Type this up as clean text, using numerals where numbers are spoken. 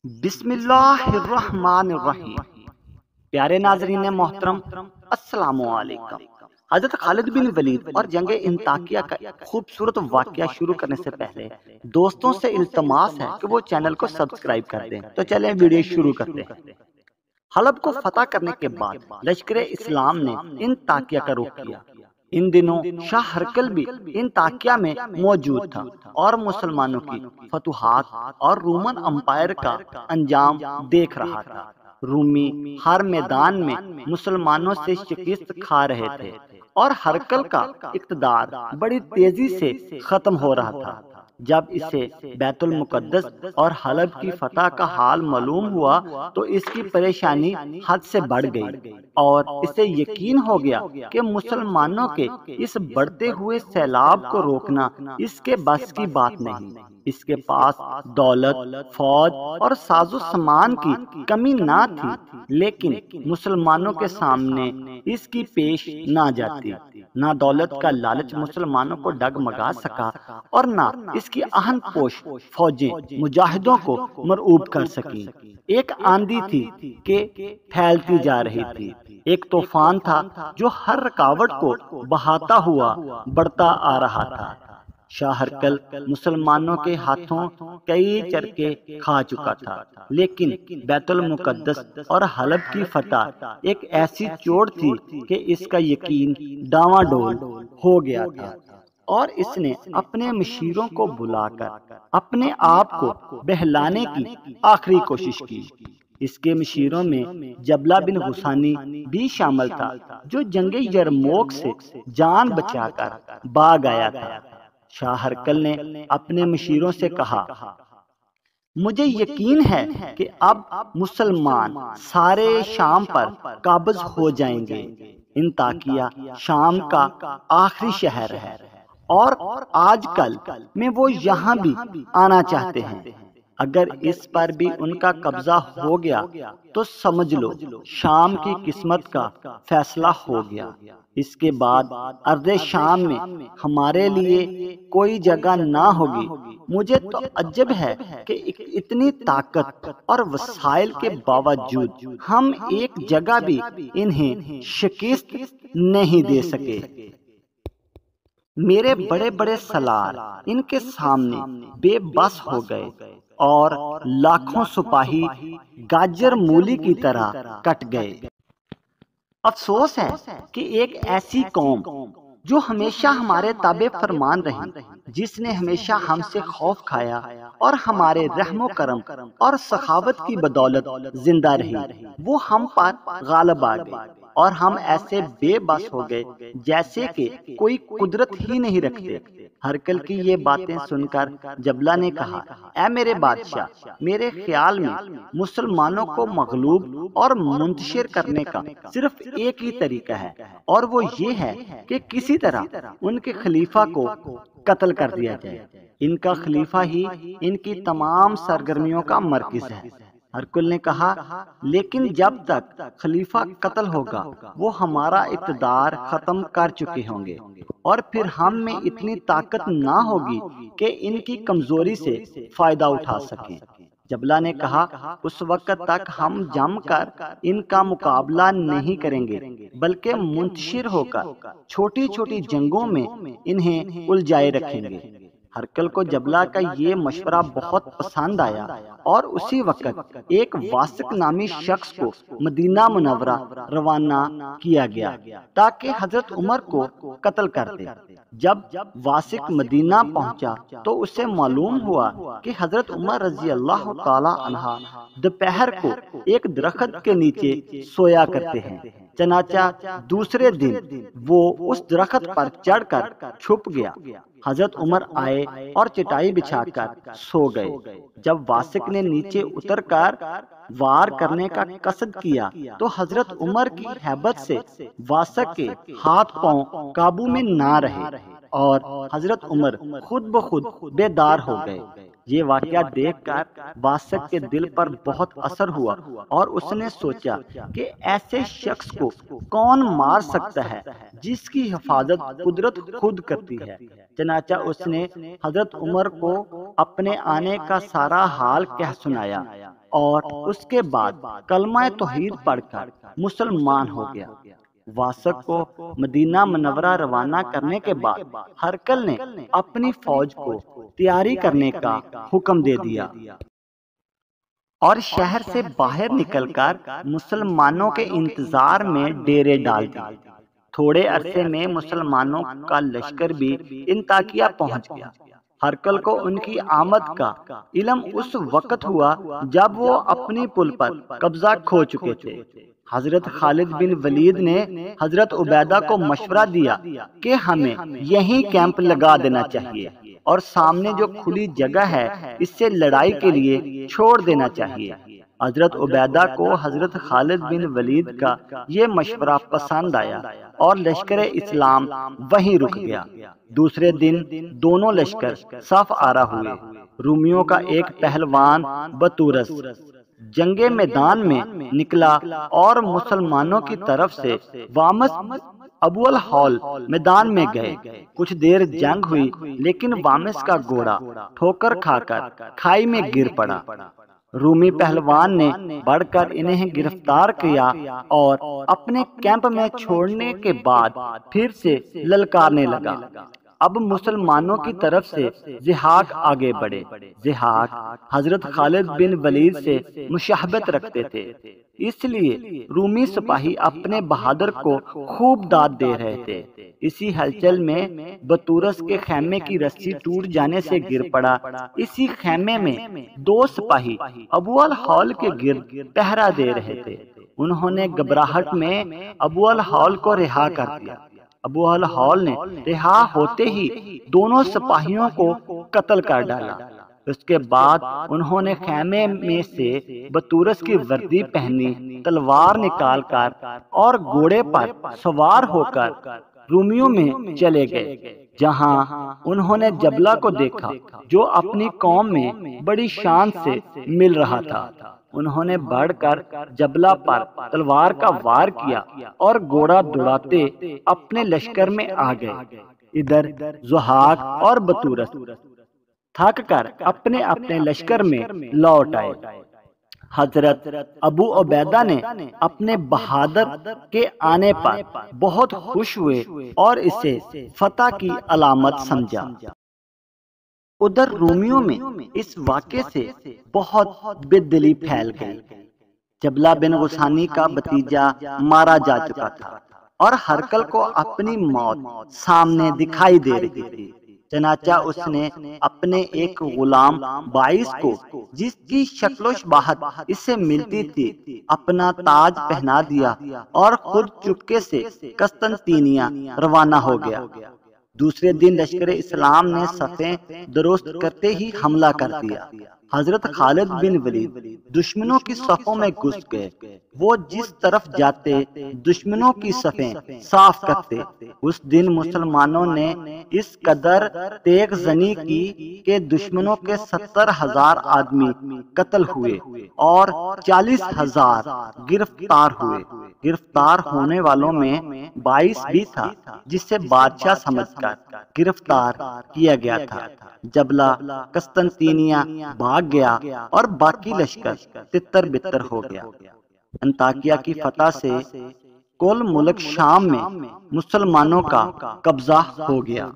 بسم اللہ الرحمن الرحیم۔ پیارے ناظرین محترم، السلام علیکم۔ حضرت خالد بن ولید اور جنگ انطاکیہ کا خوبصورت واقعہ شروع کرنے سے پہلے دوستوں سے التماس ہے کہ وہ چینل کو سبسکرائب کر دیں۔ تو چلیں ویڈیو شروع کرتے ہیں۔ حلب کو فتح کرنے کے بعد لشکر اسلام نے انطاکیہ کا رخ کیا۔ ان دنوں شاہ ہرقل بھی انطاکیہ میں موجود تھا اور مسلمانوں کی فتوحات اور رومن امپائر کا انجام دیکھ رہا تھا۔ رومی ہر میدان میں مسلمانوں سے شکست کھا رہے تھے اور ہرقل کا اقتدار بڑی تیزی سے ختم ہو رہا تھا۔ جب اسے بیت المقدس اور حلب کی فتح کا حال معلوم ہوا تو اس کی پریشانی حد سے بڑھ گئی اور اسے یقین ہو گیا کہ مسلمانوں کے اس بڑھتے ہوئے سیلاب کو روکنا اس کے بس کی بات نہیں۔ اس کے پاس دولت، فوج اور ساز و سامان کی کمی نہ تھی، لیکن مسلمانوں کے سامنے اس کی پیش نہ جاتی۔ نہ دولت کا لالچ مسلمانوں کو ڈگمگا سکا اور نہ اس کی آہن پوش فوجیں مجاہدوں کو مرعوب کر سکیں۔ ایک آندھی تھی کہ پھیلتی جا رہی تھی، ایک طوفان تھا جو ہر رکاوٹ کو بہاتا ہوا بڑھتا آ رہا تھا۔ شاہ ہرقل مسلمانوں کے ہاتھوں کئی چرکے کھا چکا تھا، لیکن بیت المقدس اور حلب کی فتح ایک ایسی چوٹ تھی کہ اس کا یقین ڈاواں ڈول ہو گیا تھا اور اس نے اپنے مشیروں کو بلا کر اپنے آپ کو بہلانے کی آخری کوشش کی۔ اس کے مشیروں میں جبلہ بن غسانی بھی شامل تھا جو جنگ یرموک سے جان بچا کر بھاگ آیا تھا۔ شاہ ہرقل نے اپنے مشیروں سے کہا، مجھے یقین ہے کہ اب مسلمان سارے شام پر قابض ہو جائیں گے۔ انطاکیہ شام کا آخری شہر ہے اور آج کل میں وہ یہاں بھی آنا چاہتے ہیں۔ اگر اس پر بھی ان کا قبضہ ہو گیا تو سمجھ لو شام کی قسمت کا فیصلہ ہو گیا۔ اس کے بعد ارض شام میں ہمارے لیے کوئی جگہ نہ ہوگی۔ مجھے تو عجب ہے کہ اتنی طاقت اور وسائل کے باوجود ہم ایک جگہ بھی انہیں شکست نہیں دے سکے۔ میرے بڑے بڑے سالار ان کے سامنے بے بس ہو گئے اور لاکھوں سپاہی گاجر مولی کی طرح کٹ گئے۔ افسوس ہے کہ ایک ایسی قوم جو ہمیشہ ہمارے تابع فرمان رہی، جس نے ہمیشہ ہم سے خوف کھایا اور ہمارے رحم و کرم اور سخاوت کی بدولت زندہ رہی، وہ ہم پر غالب آ گئی اور ہم ایسے بے بس ہو گئے جیسے کہ کوئی قدرت ہی نہیں رکھتے۔ ہرقل کی یہ باتیں سن کر جبلہ نے کہا، اے میرے بادشاہ، میرے خیال میں مسلمانوں کو مغلوب اور منتشر کرنے کا صرف ایک ہی طریقہ ہے اور وہ یہ ہے کہ کسی طرح ان کے خلیفہ کو قتل کر دیا جائے۔ ان کا خلیفہ ہی ان کی تمام سرگرمیوں کا مرکز ہے۔ ہرقل نے کہا، لیکن جب تک خلیفہ قتل ہوگا وہ ہمارا اقتدار ختم کر چکے ہوں گے اور پھر ہم میں اتنی طاقت نہ ہوگی کہ ان کی کمزوری سے فائدہ اٹھا سکیں۔ جبلہ نے کہا، اس وقت تک ہم جم کر ان کا مقابلہ نہیں کریں گے بلکہ منتشر ہو کر چھوٹی چھوٹی جنگوں میں انہیں الجھائے رکھیں گے۔ ہرقل کو جبلہ کا یہ مشورہ بہت پسند آیا اور اسی وقت ایک واسق نامی شخص کو مدینہ منورہ روانہ کیا گیا تاکہ حضرت عمر کو قتل کر دے۔ جب واسق مدینہ پہنچا تو اسے معلوم ہوا کہ حضرت عمر رضی اللہ تعالی عنہ دوپہر کو ایک درخت کے نیچے سویا کرتے ہیں۔ چنانچہ دوسرے دن وہ اس درخت پر چڑھ کر چھپ گیا۔ حضرت عمر آئے اور چٹائی بچھا کر سو گئے۔ جب واسق نے نیچے اتر کر وار کرنے کا قصد کیا تو حضرت عمر کی ہیبت سے واسق کے ہاتھ پاؤں قابو میں نہ رہے اور حضرت عمر خود بخود بیدار ہو گئے۔ یہ واقعہ دیکھ کر واسق کے دل پر بہت اثر ہوا اور اس نے سوچا کہ ایسے شخص کو کون مار سکتا ہے جس کی حفاظت قدرت خود کرتی ہے۔ چنانچہ اس نے حضرت عمر کو اپنے آنے کا سارا حال کہہ سنایا اور اس کے بعد کلمہ توحید پڑھ کر مسلمان ہو گیا۔ واسق کو مدینہ منورہ روانہ کرنے کے بعد ہرقل نے اپنی فوج کو تیاری کرنے کا حکم دے دیا اور شہر سے باہر نکل کر مسلمانوں کے انتظار میں ڈیرے ڈال دیے۔ تھوڑے عرصے میں مسلمانوں کا لشکر بھی انطاکیہ پہنچ گیا۔ ہرقل کو ان کی آمد کا علم اس وقت ہوا جب وہ اپنی پل پر قبضہ کھو چکے تھے۔ حضرت خالد بن ولید نے حضرت عبیدہ کو مشورہ دیا کہ ہمیں یہیں کیمپ لگا دینا چاہیے اور سامنے جو کھلی جگہ ہے اس سے لڑائی کے لیے چھوڑ دینا چاہیے۔ حضرت عبیدہ کو حضرت خالد بن ولید کا یہ مشورہ پسند آیا اور لشکر اسلام وہیں رک گیا۔ دوسرے دن دونوں لشکر صف آرا ہوئے۔ رومیوں کا ایک پہلوان بطورس جنگ میدان میں نکلا اور مسلمانوں کی طرف سے وامس ابو الہول میدان میں گئے۔ کچھ دیر جنگ ہوئی لیکن وامس کا گھوڑا ٹھوکر کھا کر کھائی میں گر پڑا۔ رومی پہلوان نے بڑھ کر انہیں گرفتار کیا اور اپنے کیمپ میں چھوڑنے کے بعد پھر سے للکارنے لگا۔ اب مسلمانوں کی طرف سے ضحاک آگے بڑھے۔ ضحاک حضرت خالد بن ولید سے مشابہت رکھتے تھے، اس لیے رومی سپاہی اپنے بہادر کو خوب داد دے رہے تھے۔ اسی ہلچل میں بطورس کے خیمے کی رسی ٹوٹ جانے سے گر پڑا۔ اسی خیمے میں دو سپاہی ابو الہول کے گرد پہرا دے رہے تھے۔ انہوں نے گھبراہٹ میں ابو الہول کو رہا کر دیا۔ ابو الہول نے رہا ہوتے ہی دونوں سپاہیوں کو قتل کر ڈالا۔ اس کے بعد انہوں نے خیمے میں سے بطورس کی وردی پہنی، تلوار نکال کر اور گھوڑے پر سوار ہو کر رومیوں میں چلے گئے، جہاں انہوں نے جبلہ کو دیکھا جو اپنی قوم میں بڑی شان سے مل رہا تھا۔ انہوں نے بڑھ کر جبلہ پر تلوار کا وار کیا اور گھوڑا دوڑاتے اپنے لشکر میں آ گئے۔ ادھر ضحاک اور بطورس تھک کر اپنے اپنے لشکر میں لوٹ آئے۔ حضرت ابو عبیدہ نے اپنے بہادر کے آنے پر بہت خوش ہوئے اور اسے فتح کی علامت سمجھا۔ ادھر رومیوں میں اس واقعے سے بہت بے دلی پھیل گئی۔ جبلہ بن غسانی کا بھتیجا مارا جا چکا تھا اور ہرقل کو اپنی موت سامنے دکھائی دے رہی تھی۔ چنانچہ اس نے اپنے ایک غلام باعث کو، جس کی شکل و شباہت اس سے ملتی تھی، اپنا تاج پہنا دیا اور خود چپکے سے قسطنطینیہ روانہ ہو گیا۔ دوسرے دن لشکر اسلام نے صفیں درست کرتے ہی حملہ کر دیا۔ حضرت خالد بن ولید دشمنوں کی صفوں میں گھس گئے۔ وہ جس طرف جاتے دشمنوں کی صفیں صاف کرتے۔ اس دن مسلمانوں نے اس قدر تیغ زنی کی کہ دشمنوں کے 70,000 آدمی قتل ہوئے اور 40,000 گرفتار ہوئے۔ گرفتار ہونے والوں میں باعث بھی تھا، جس سے بادشاہ سمجھ کر گرفتار کیا گیا تھا۔ جبلہ قسطنطینیہ بھاگ گیا اور باقی لشکر تتر بتر ہو گیا۔ انطاکیہ کی فتح سے کل ملک شام میں مسلمانوں کا قبضہ ہو گیا۔